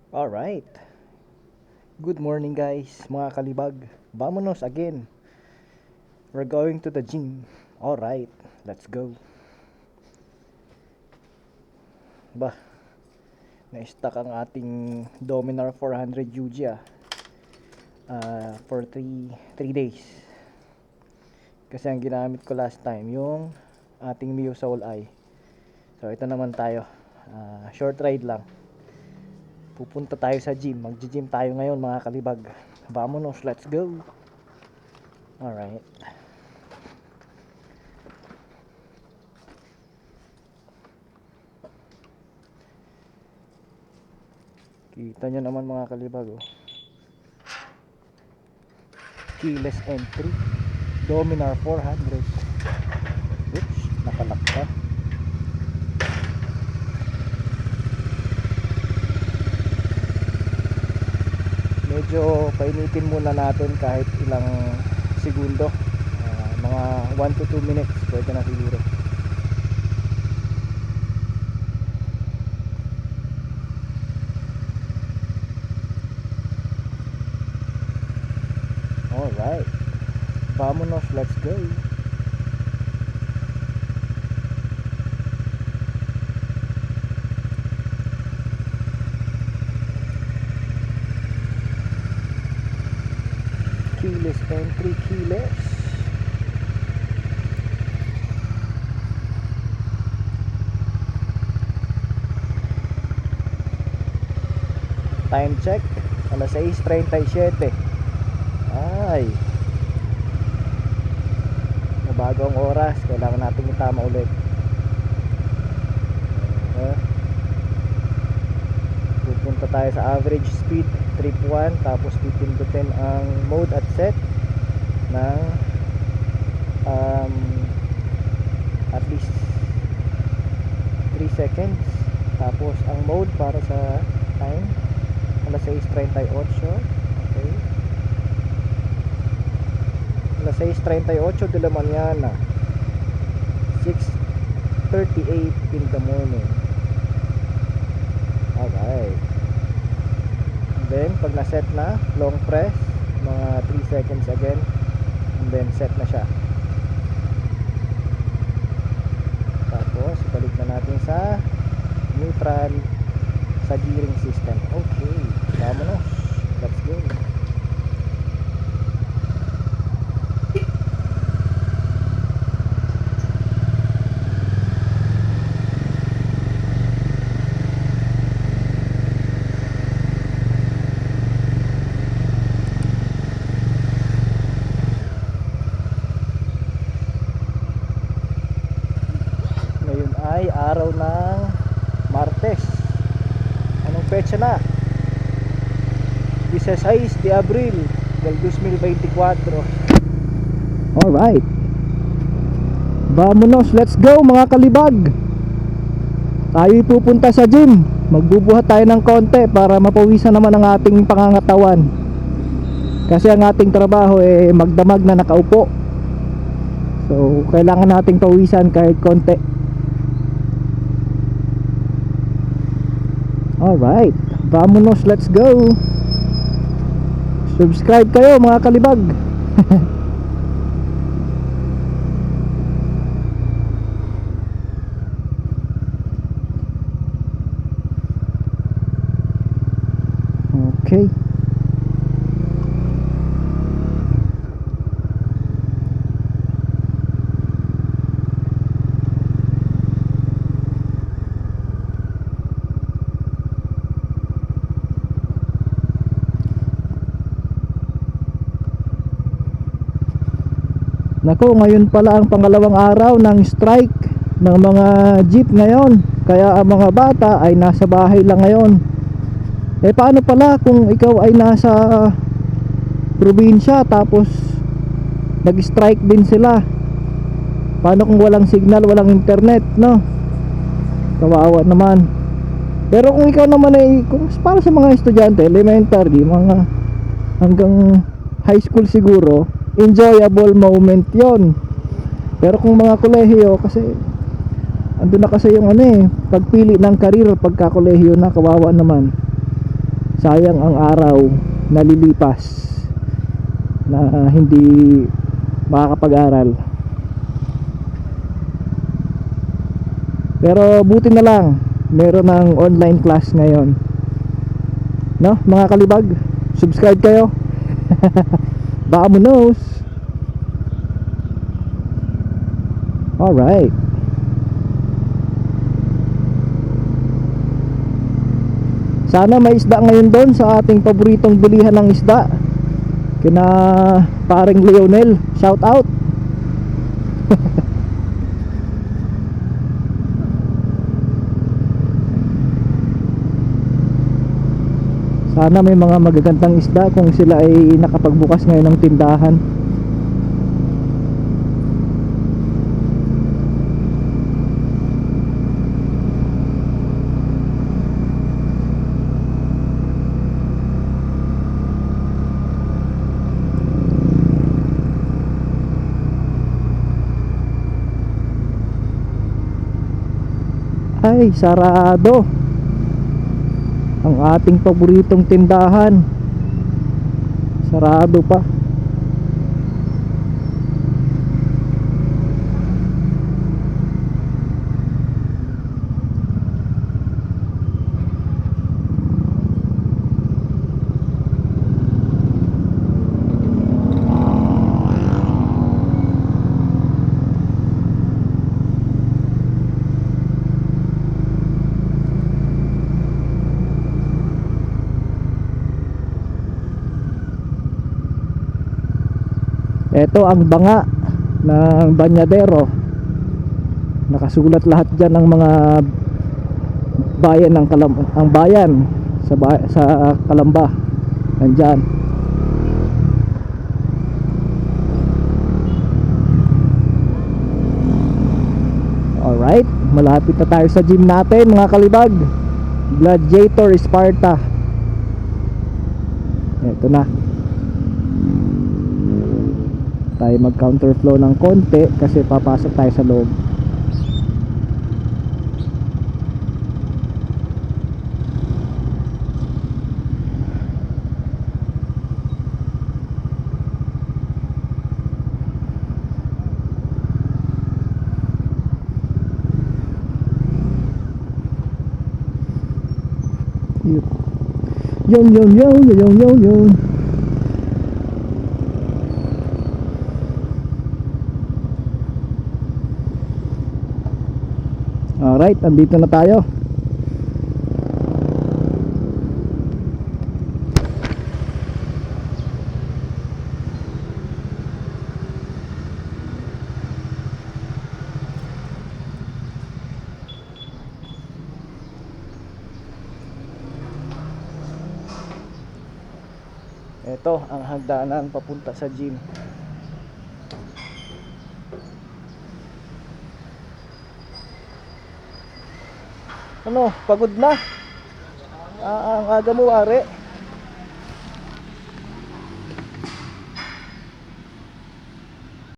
Alright, good morning guys, mga kalibag. Vamonos again. We're going to the gym. Alright, let's go. Bah, na-stuck ang ating Dominar 400 UG for 3 days. Kasi ang ginamit ko last time, yung ating Mio Soul Eye. So ito naman tayo, short ride lang. Pupunta tayo sa gym. Mag-gym tayo ngayon mga kalibag. Vamonos, let's go. Alright. Kita nyo naman mga kalibag, oh. Keyless entry. Dominar 400. Oops, nakalak pa. Medyo painitin muna natin kahit ilang segundo. Mga 1 to 2 minutes pwede na siguro. Alright, vamonos, let's go. Keyless entry, keyless. Time check, alas 6:37. Ay, nabago ang oras, kailangan natin itama ulit. Pupunta tayo sa average speed, trip 1, tapos pipindutin ang mode at set ng at least 3 seconds. Tapos ang mode para sa time, alas 6:38. Okay, alas 6:38 de la mañana, 6:38 in the morning. Alright, and then pag na-set na, long press mga 3 seconds again, and then set na siya. Tapos balik na natin sa neutral, sa gearing system. Okay, vamonos, let's go. Ngayon ay araw ng Martes. Anong petsa na? 16 de Abril del 2024. Alright, vamonos, let's go mga kalibag. Tayo pupunta sa gym. Magbubuhat tayo ng konti para mapawisan naman ang ating pangangatawan. Kasi ang ating trabaho magdamag na nakaupo. So kailangan nating pawisan kahit konti. Alright, vamonos, let's go. Subscribe kayo mga kalibag. Okay, nako, ngayon pala ang pangalawang araw ng strike ng mga jeep ngayon. Kaya ang mga bata ay nasa bahay lang ngayon. Paano pala kung ikaw ay nasa probinsya tapos nag-strike din sila? Paano kung walang signal, walang internet, no? Kawawa naman. Pero kung ikaw naman kung para sa mga estudyante, elementary, mga hanggang high school siguro, enjoyable moment yon. Pero kung mga kolehiyo, kasi andun na kasi yung pagpili ng karir pagka kolehiyo na, kawawa naman. sayang ang araw na lilipas na hindi makakapag-aral. Pero buti na lang meron ng online class ngayon, no mga kalibag, subscribe kayo. Baka mo knows. Alright, sana may isda ngayon doon sa ating paboritong bilihan ng isda, kina paring Lionel, shout out. Sana may mga magagandang isda kung sila ay nakapagbukas ngayon ng tindahan. Ay, sarado ang ating paboritong tindahan. Sarado pa. Ito ang banga ng Banyadero. Nakasulat lahat dyan ng mga bayan ng ang bayan sa Kalamba. Nandyan. Alright, malapit na tayo sa gym natin mga kalibag. Gladiator Sparta. Ito na. Tayo mag counterflow ng konti kasi papasok tayo sa loob. Yun. Alright, andito na tayo. Ito ang hagdanan papunta sa gym. Ano, pagod na? Ang aga mo, are.